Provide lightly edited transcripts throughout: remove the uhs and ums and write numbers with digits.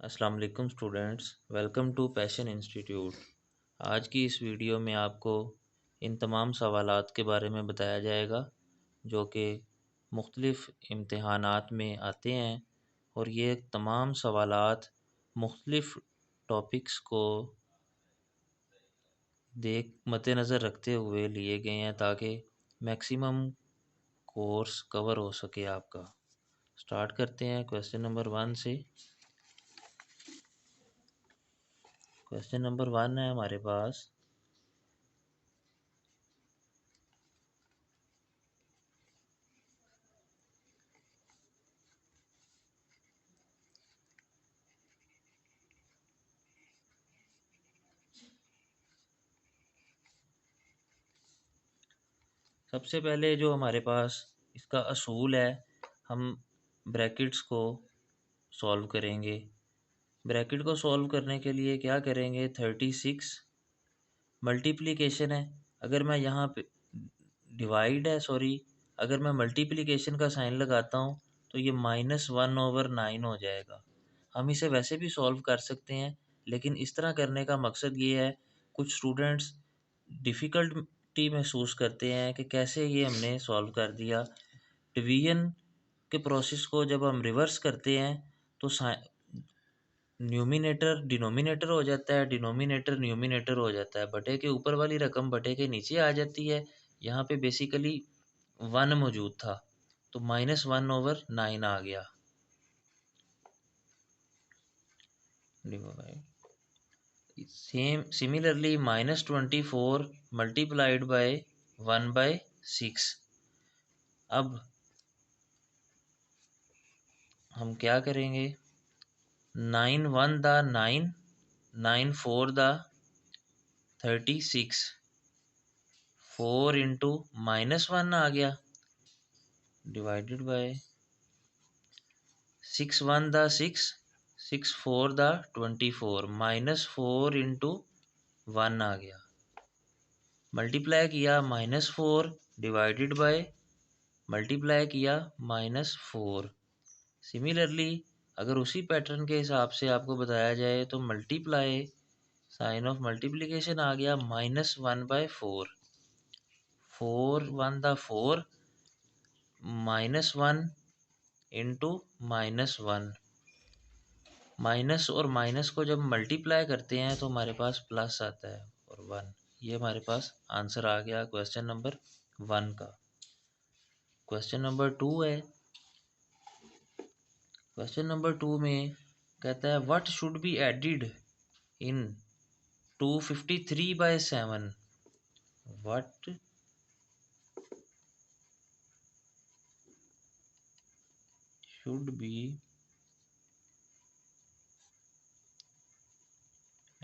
अस्सलाम वालेकुम students, welcome to Passion Institute. आज की इस वीडियो में आपको इन तमाम सवालात के बारे में बताया जाएगा जो कि मुख्तलिफ़ इम्तहानात में आते हैं और ये तमाम सवालात मुख्तलिफ़ टॉपिक्स को मद्देनज़र रखते हुए लिए गए हैं ताकि मैक्सिमम कोर्स कवर हो सके आपका। स्टार्ट करते हैं क्वेश्चन नंबर 1 से। क्वेश्चन नंबर 1 है हमारे पास। सबसे पहले जो हमारे पास इसका असूल है, हम ब्रैकेट्स को सॉल्व करेंगे। ब्रैकेट को सॉल्व करने के लिए क्या करेंगे, 36 मल्टीप्लिकेशन है। अगर मैं यहाँ पे डिवाइड है, सॉरी, अगर मैं मल्टीप्लिकेशन का साइन लगाता हूँ तो ये -1/9 हो जाएगा। हम इसे वैसे भी सॉल्व कर सकते हैं, लेकिन इस तरह करने का मकसद ये है, कुछ स्टूडेंट्स डिफ़िकल्टी महसूस करते हैं कि कैसे ये हमने सॉल्व कर दिया। डिवीजन के प्रोसेस को जब हम रिवर्स करते हैं तो न्यूमिनेटर डिनोमिनेटर हो जाता है, डिनोमिनेटर न्यूमिनेटर हो जाता है। बटे के ऊपर वाली रकम बटे के नीचे आ जाती है। यहाँ पे बेसिकली 1 मौजूद था तो -1/9 आ गया। Similarly -24 multiplied by 1/6। अब हम क्या करेंगे, 9 1 दा 9, 9 4 दा 36, 4 इंटू -1 आ गया डिवाइडेड बाय 6 1 दा 6, 6 4 दा 24, -4 इंटू 1 आ गया। मल्टीप्लाई किया -4 डिवाइडेड बाय मल्टीप्लाई किया -4। सिमिलरली अगर उसी पैटर्न के हिसाब से आपको बताया जाए तो मल्टीप्लाई साइन ऑफ मल्टीप्लिकेशन आ गया -1/4, 4 1 दा 4, -1 इंटू -1। माइनस और माइनस को जब मल्टीप्लाई करते हैं तो हमारे पास प्लस आता है और 1। ये हमारे पास आंसर आ गया क्वेश्चन नंबर 1 का। क्वेश्चन नंबर 2 है। क्वेश्चन नंबर 2 में कहता है what should be added in 253/7। What should be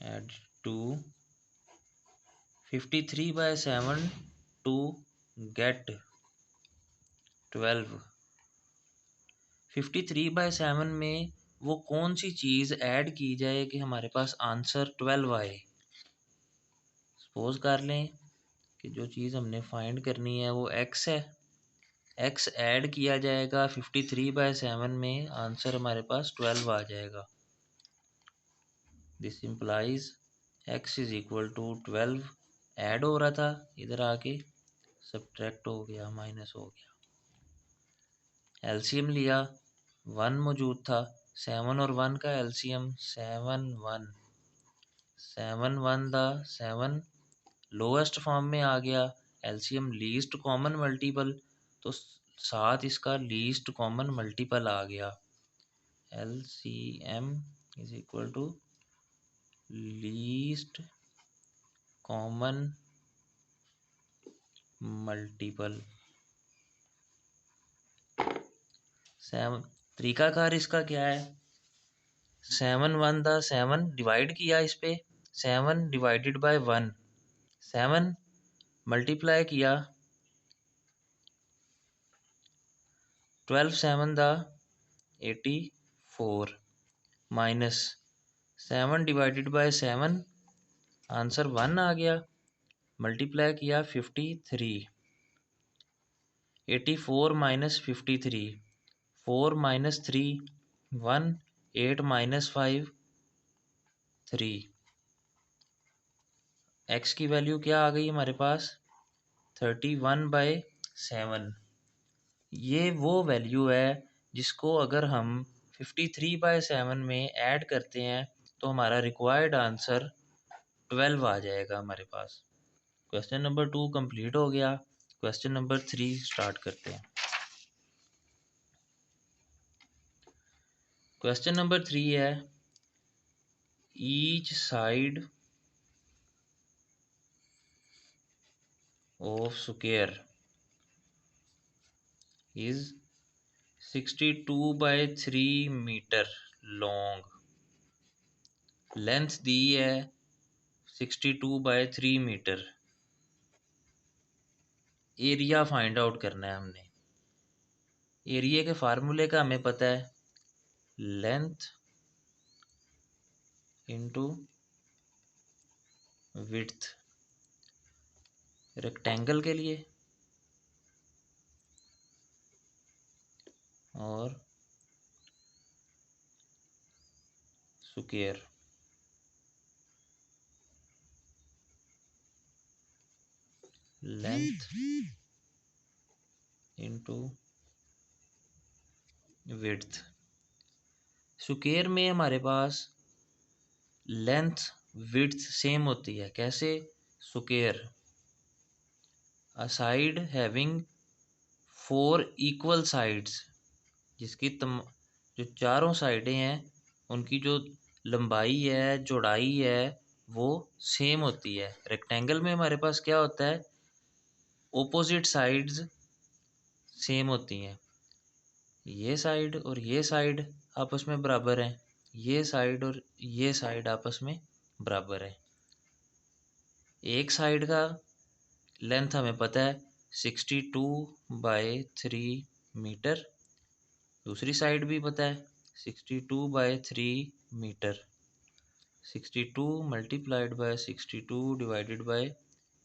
add to 53/7 to get 12। 53/7 में वो कौन सी चीज़ ऐड की जाए कि हमारे पास आंसर 12 आए। सपोज कर लें कि जो चीज़ हमने फाइंड करनी है वो x है। x ऐड किया जाएगा 53/7 में, आंसर हमारे पास 12 आ जाएगा। This implies x is equal to 12। Add हो रहा था, इधर आके सब्ट्रैक्ट हो गया, माइनस हो गया। एलसीएम लिया, 1 मौजूद था, 7 और 1 का एलसीएम 7 1, 7 1 दा 7 लोएस्ट फॉर्म में आ गया। एलसीएम लीस्ट कॉमन मल्टीपल, तो 7 इसका लीस्ट कॉमन मल्टीपल आ गया। LCM is equal to least common multiple. 7 तरीकाकार इसका क्या है, 7 1 दा 7 डिवाइड किया इस पे, 7 डिवाइडेड बाय 1, 7 मल्टीप्लाई किया 12 7 दा 84 माइनस 7 डिवाइडेड बाय 7, आंसर 1 आ गया। मल्टीप्लाई किया 53, 84 माइनस 53, 4 माइनस 3 1, 8 माइनस 5 3। एक्स की वैल्यू क्या आ गई हमारे पास 31/7। ये वो वैल्यू है जिसको अगर हम 53/7 में ऐड करते हैं तो हमारा रिक्वायर्ड आंसर 12 आ जाएगा हमारे पास। क्वेश्चन नंबर 2 कंप्लीट हो गया। क्वेश्चन नंबर 3 स्टार्ट करते हैं। क्वेश्चन नंबर 3 है each side of square is 62/3 metre long. Length दी है 62/3 मीटर। एरिया फाइंड आउट करना है हमने। एरिया के फार्मूले का हमें पता है लेंथ इंटू विड्थ। रेक्टेंगल के लिए और square. Length into width. Square में हमारे पास लेंथ विड्थ सेम होती है। कैसे? स्क्वायर अ साइड हैविंग 4 इक्वल साइड्स, जिसकी जो चारों साइडें हैं उनकी जो लंबाई है चौड़ाई है वो सेम होती है। रेक्टेंगल में हमारे पास क्या होता है ओपोजिट साइड्स सेम होती हैं। ये साइड और ये साइड आपस में बराबर हैं, ये साइड और ये साइड आपस में बराबर है। एक साइड का लेंथ हमें पता है 62/3 मीटर, दूसरी साइड भी पता है 62/3 metre. 62 multiplied by 62 divided by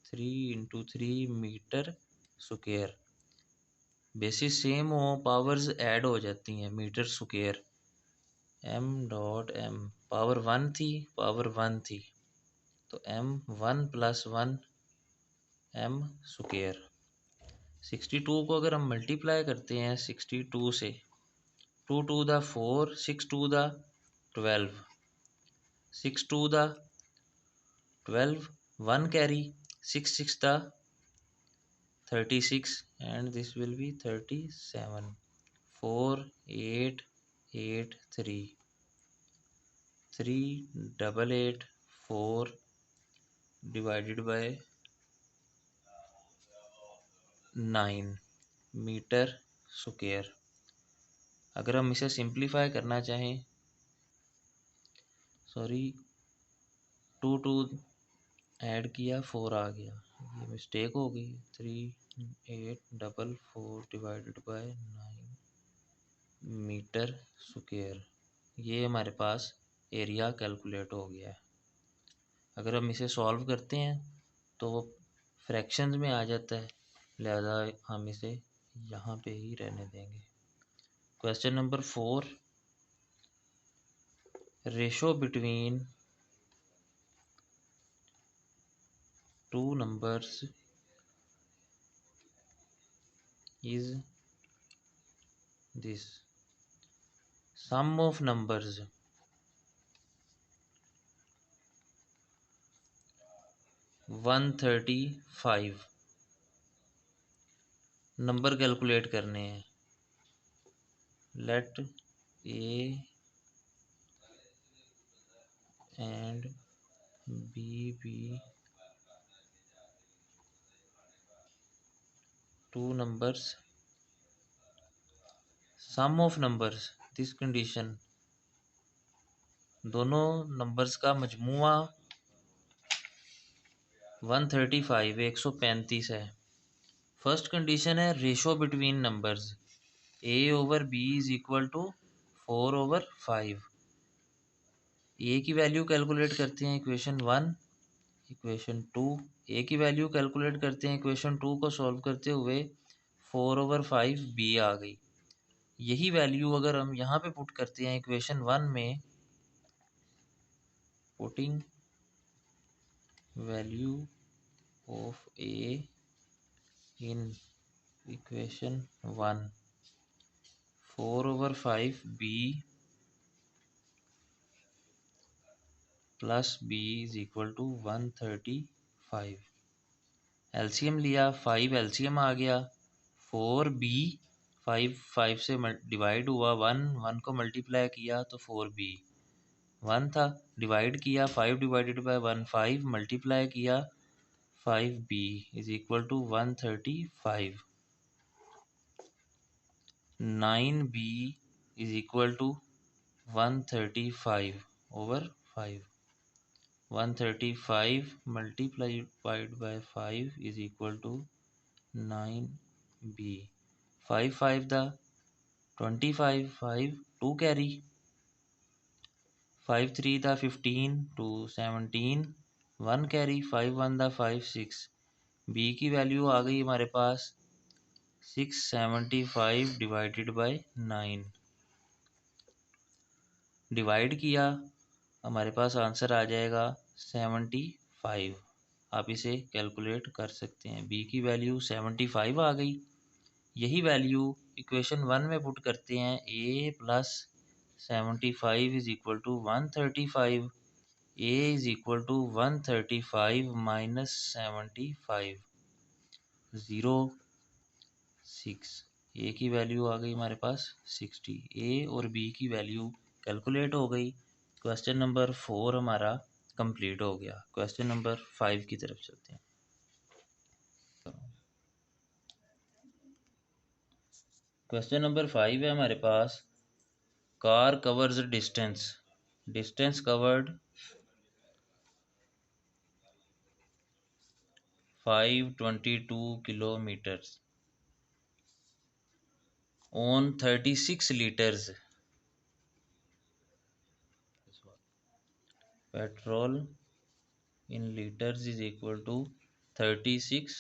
3 into 3 metre square. Bases same हो पावर्स ऐड हो जाती हैं। Metre square m dot m power 1 थी, पावर 1 थी, तो m 1 + 1 m स्क्वायर। 62 को अगर हम मल्टीप्लाई करते हैं 62 से, 2 two the 4, 6 two the 12, 6 two the 12, 1 carry, 6 6 the 36 and this will be 37। 4 8 8 3 3 8 8 4 divided by 9 metre square. अगर हम इसे सिंप्लीफाई करना चाहें, सॉरी 2 टू ऐड किया 4 आ गया, ये मिस्टेक हो गई। 3844 डिवाइडेड बाय 9 मीटर स्क्वायर। ये हमारे पास एरिया कैलकुलेट हो गया है। अगर हम इसे सॉल्व करते हैं तो वो फ्रैक्शंस में आ जाता है, लिहाजा हम इसे यहाँ पे ही रहने देंगे। Question number 4, ratio between two numbers is this: sum of numbers 135। Number calculate करने हैं। Let A and B two numbers, sum of numbers this condition, दोनों नंबर्स का मजमुआ 135 135 है। फर्स्ट कंडीशन है ratio between numbers, a/b is equal to 4/5। A की value calculate करते हैं इक्वेशन 1, इक्वेशन 2। ए की वैल्यू कैलकुलेट करते हैं इक्वेशन 2 को सॉल्व करते हुए 4/5 बी आ गई। यही वैल्यू अगर हम यहाँ पे पुट करते हैं इक्वेशन 1 में, putting value of A in equation 1, 4/5 b plus b is equal to 135। LCM लिया, 5 एलसीएम आ गया, 4b, 5 से डिवाइड हुआ, 1 को मल्टीप्लाई किया तो 4b 1 था, डिवाइड किया 5 डिवाइडेड बाय 1 5, मल्टीप्लाई किया 5b is equal to 135। 9b is equal to 135/5। 135 multiplied by 5 is equal to 9b। 5 5 the 25, 5 2 carry, 5 3 the 15 to 17, 1 carry, 5 1 the 5 6। b की वैल्यू आ गई हमारे पास 675 डिवाइडेड बाय 9। डिवाइड किया, हमारे पास आंसर आ जाएगा 75। आप इसे कैलकुलेट कर सकते हैं। बी की वैल्यू 75 आ गई। यही वैल्यू इक्वेशन 1 में पुट करते हैं, A plus 75 is equal to 135, A is equal to 135 minus 75, 0 6। A की वैल्यू आ गई हमारे पास 60। ए और बी की वैल्यू कैलकुलेट हो गई। क्वेश्चन नंबर 4 हमारा कंप्लीट हो गया। क्वेश्चन नंबर 5 की तरफ चलते हैं। क्वेश्चन नंबर 5 है हमारे पास, car covers distance covered 522 kilometres on 36 litres petrol in litres is equal to 36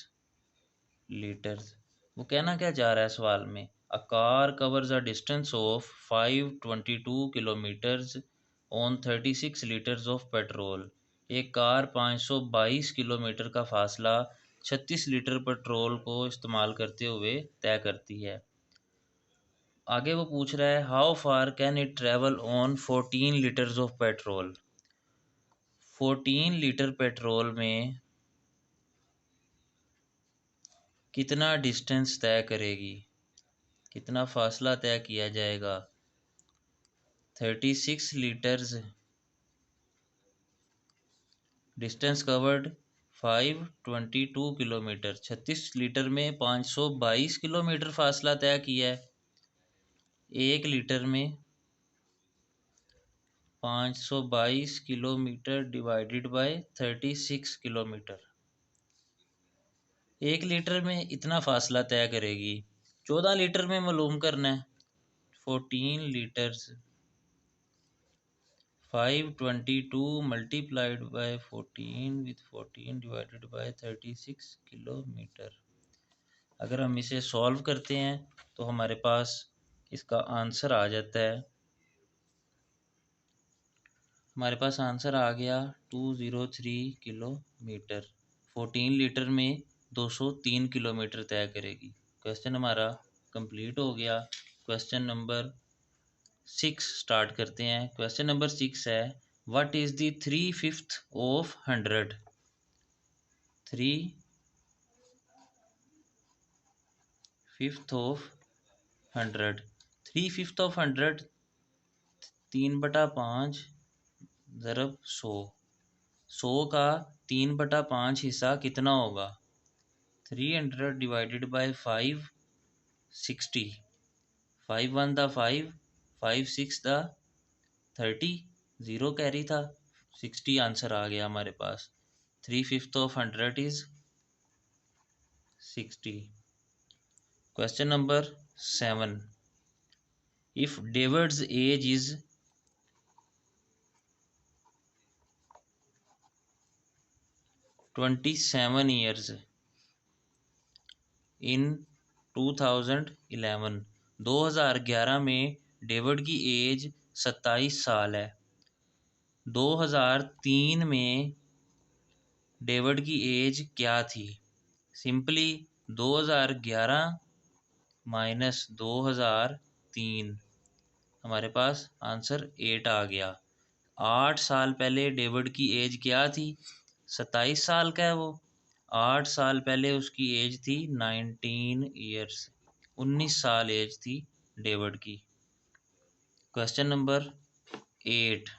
litres. वो कहना क्या चाह रहा है सवाल में, a car covers a distance of 522 kilometres on 36 litres of petrol. एक कार 522 किलोमीटर का फासला 36 लीटर पेट्रोल को इस्तेमाल करते हुए तय करती है। आगे वो पूछ रहा है, how far can it travel on 14 litres of petrol. 14 litre petrol में कितना डिस्टेंस तय करेगी, कितना फासला तय किया जाएगा। 36 litres distance covered 522 kilometre, 36 litre में 522 किलोमीटर फासला तय किया है। 1 लीटर में 522 kilometre divided by 36 kilometre. 1 litre में इतना फासला तय करेगी। 14 लीटर में मालूम करना है। 14 litres 522 multiplied by 14 with 14 divided by 36 kilometre. अगर हम इसे सॉल्व करते हैं तो हमारे पास इसका आंसर आ जाता है। हमारे पास आंसर आ गया 203 किलोमीटर। 14 लीटर में 203 किलोमीटर तय करेगी। क्वेश्चन हमारा कंप्लीट हो गया। क्वेश्चन नंबर 6 स्टार्ट करते हैं। क्वेश्चन नंबर 6 है, what is the 3/5 of 100। 3/5 of 100। 3/5 of 100 3/5 ज़रब 100। 100 का 3/5 हिस्सा कितना होगा। 300 divided by 5 60। 5 1 the 5, 5 6 the 30, 0 carry था, 60 आंसर आ गया हमारे पास। 3/5 of 100 is 60। Question number 7, if David's age is 27 years in 2011, 2011 में डेविड की एज 27 साल है। 2003 में डेविड की एज क्या थी? सिंपली 2011 माइनस 2003, हमारे पास आंसर 8 आ गया। 8 साल पहले डेविड की एज क्या थी? 27 साल का है वो। 8 साल पहले उसकी एज थी 19 ईयर्स, 19 साल एज थी डेविड की। Question number 8,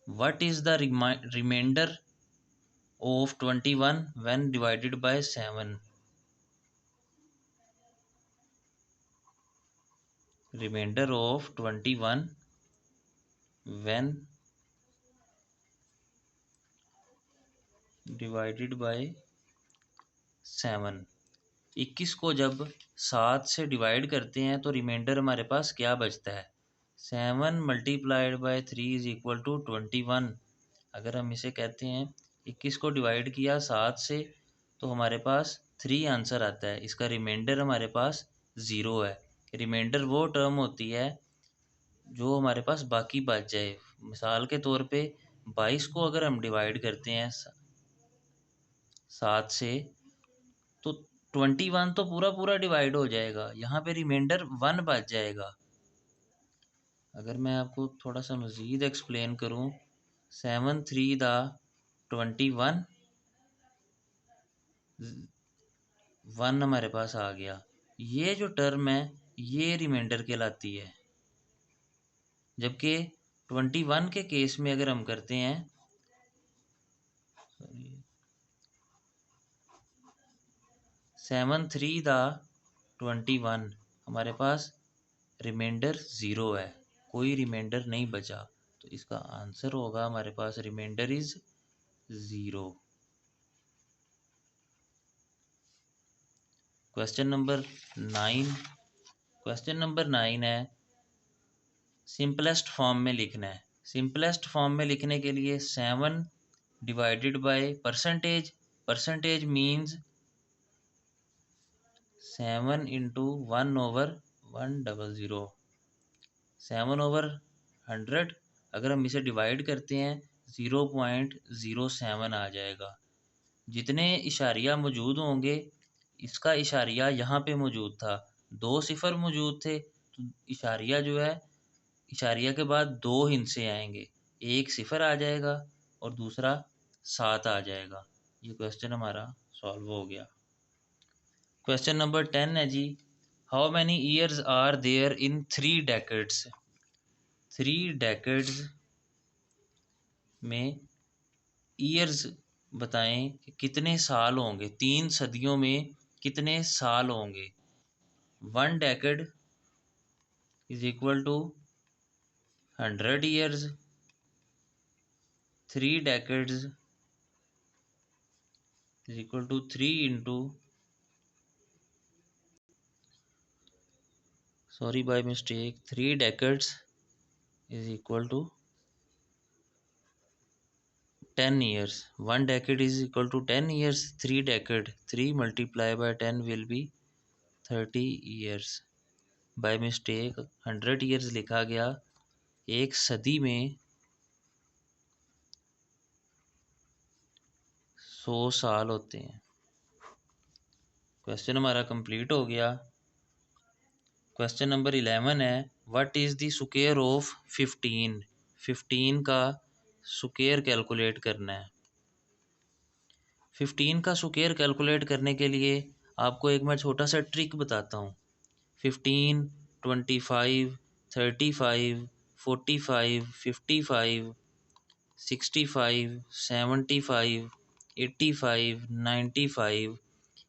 what is the remainder of 21 when divided by 7? Remainder of 21 when divided by 7। 21 को जब 7 से डिवाइड करते हैं तो रिमाइंडर हमारे पास क्या बचता है? 7 multiplied by 3 is equal to 21। अगर हम इसे कहते हैं 21 को डिवाइड किया 7 से तो हमारे पास 3 आंसर आता है। इसका रिमाइंडर हमारे पास 0 है। रिमाइंडर वो टर्म होती है जो हमारे पास बाकी बच जाए। मिसाल के तौर पे 22 को अगर हम डिवाइड करते हैं 7 से तो 21 तो पूरा पूरा डिवाइड हो जाएगा, यहाँ पे रिमाइंडर 1 बच जाएगा। अगर मैं आपको थोड़ा सा मज़ीद एक्सप्लेन करूँ, 7 3 दा 21, 1 हमारे पास आ गया। ये जो टर्म है ये रिमाइंडर कहलाती है। जबकि 21 के केस में अगर हम करते हैं, 7 3 दा 21, हमारे पास रिमाइंडर 0 है, कोई रिमाइंडर नहीं बचा। तो इसका आंसर होगा हमारे पास remainder is 0। Question number 9। Question number 9 है सिंपलेस्ट फॉर्म में लिखना है। सिंपलेस्ट फॉर्म में लिखने के लिए 7 divided by percentage, percentage means 7 into 1/100, 7/100। अगर हम इसे डिवाइड करते हैं 0.07 आ जाएगा। जितने इशारिया मौजूद होंगे, इसका इशारिया यहाँ पे मौजूद था, 2 सिफर मौजूद थे, तो इशारिया जो है, इशारिया के बाद 2 हिस्से आएंगे, एक सिफर आ जाएगा और दूसरा 7 आ जाएगा। ये क्वेश्चन हमारा सॉल्व हो गया। क्वेश्चन नंबर 10 है जी, how many years are there in 3 decades? 3 decades में ईयर्स बताएं कि कितने साल होंगे, 3 सदियों में कितने साल होंगे। 1 decade is equal to 100 years, 3 decades is equal to 3 into, sorry by mistake, 3 decades is equal to 10 years. 1 decade is equal to 10 years. 3 decade, 3 multiplied by 10 will be 30 years. By mistake 100 years लिखा गया। एक सदी में 100 साल होते हैं। Question हमारा complete हो गया। क्वेश्चन नंबर 11 है, what is the square of 15? 15 का स्क्वायर कैलकुलेट करना है। 15 का स्क्वायर कैलकुलेट करने के लिए आपको एक मैं छोटा सा ट्रिक बताता हूँ। 15, 25, 35, 45, 55, 65, 75, 85, 95,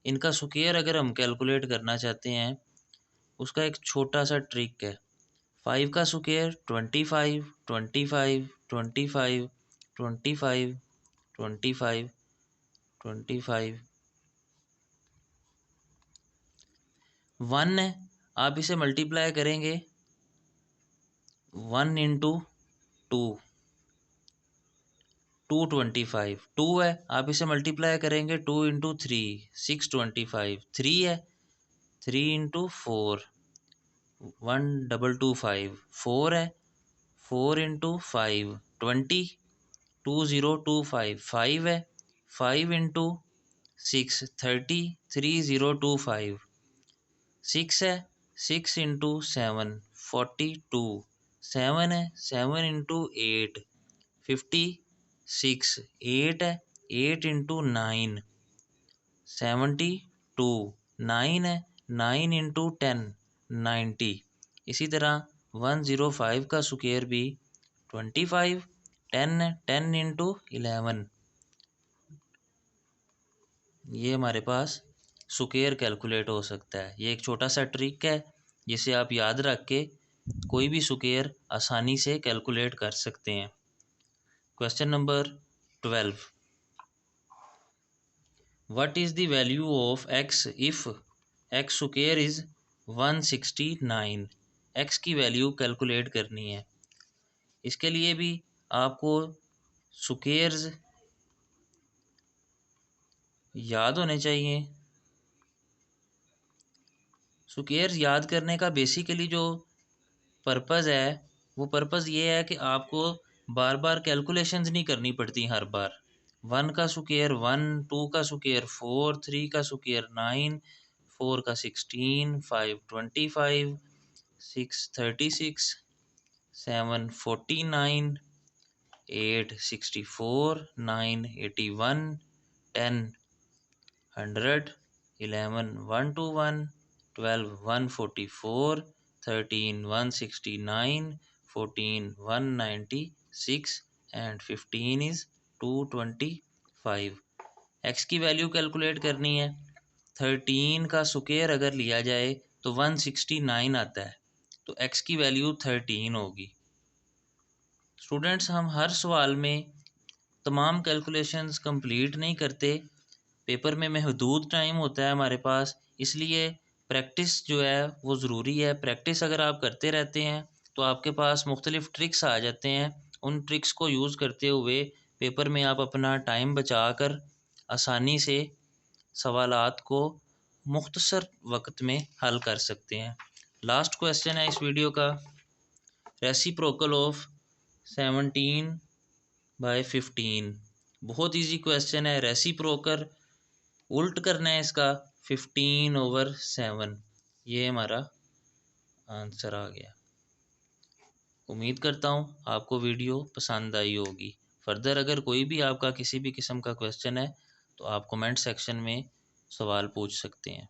इनका स्क्वायर अगर हम कैलकुलेट करना चाहते हैं, उसका एक छोटा सा ट्रिक है। 5 का स्क्वायर 25, 25, 25, 25, 25, 25, 1 है, आप इसे मल्टीप्लाई करेंगे 1 इंटू 2, 225, 2 है, आप इसे मल्टीप्लाई करेंगे 2 इंटू 3, 625, 3 है, 3 इंटू 4 1225 4 है। 4 इंटू 5 20 2025 5 है। 5 इंटू 6 30 3025 6 है। 6 इंटू 7 42 7 है। 7 इंटू 8 56 8 है। 8 इंटू 9 72 9 है। 9 इंटू 10 90। इसी तरह 105 का स्क्वायर भी 25 10 है। 10 इंटू 11। ये हमारे पास स्क्वायर कैलकुलेट हो सकता है। ये एक छोटा सा ट्रिक है जिसे आप याद रख के कोई भी स्क्वायर आसानी से कैलकुलेट कर सकते हैं। Question number 12, what is the value of x if x square is 169। X की वैल्यू कैलकुलेट करनी है। इसके लिए भी आपको स्क्वायर्स याद होने चाहिए। स्क्वायर्स याद करने का बेसिकली जो पर्पज़ है वो पर्पज़ ये है कि आपको बार बार कैलकुलेशंस नहीं करनी पड़ती हर बार। 1 का स्क्वायर 1, 2 का स्क्वायर 4, 3 का स्क्वायर 9, 4 का 16, 5 25, 6 36, 7 49, 8 64, 9 81, 10 100, 11 121, 12 144, 13 169, 14 196 and 15 is 225। एक्स की वैल्यू कैलकुलेट करनी है। 13 का स्क्वायर अगर लिया जाए तो 169 आता है, तो एक्स की वैल्यू 13 होगी। स्टूडेंट्स, हम हर सवाल में तमाम कैलकुलेशंस कंप्लीट नहीं करते। पेपर में महदूद टाइम होता है हमारे पास, इसलिए प्रैक्टिस जो है वो ज़रूरी है। प्रैक्टिस अगर आप करते रहते हैं तो आपके पास मुख्तलिफ़ ट्रिक्स आ जाते हैं। उन ट्रिक्स को यूज़ करते हुए पेपर में आप अपना टाइम बचा कर आसानी से सवालात को मुख्तसर वक्त में हल कर सकते हैं। लास्ट क्वेश्चन है इस वीडियो का, रेसिप्रोकल ऑफ 17/15। बहुत इजी क्वेश्चन है। रेसिप्रोकल उल्ट करना है इसका 15/7। ये हमारा आंसर आ गया। उम्मीद करता हूँ आपको वीडियो पसंद आई होगी। फर्दर अगर कोई भी आपका किसी भी किस्म का क्वेश्चन है तो आप कमेंट सेक्शन में सवाल पूछ सकते हैं।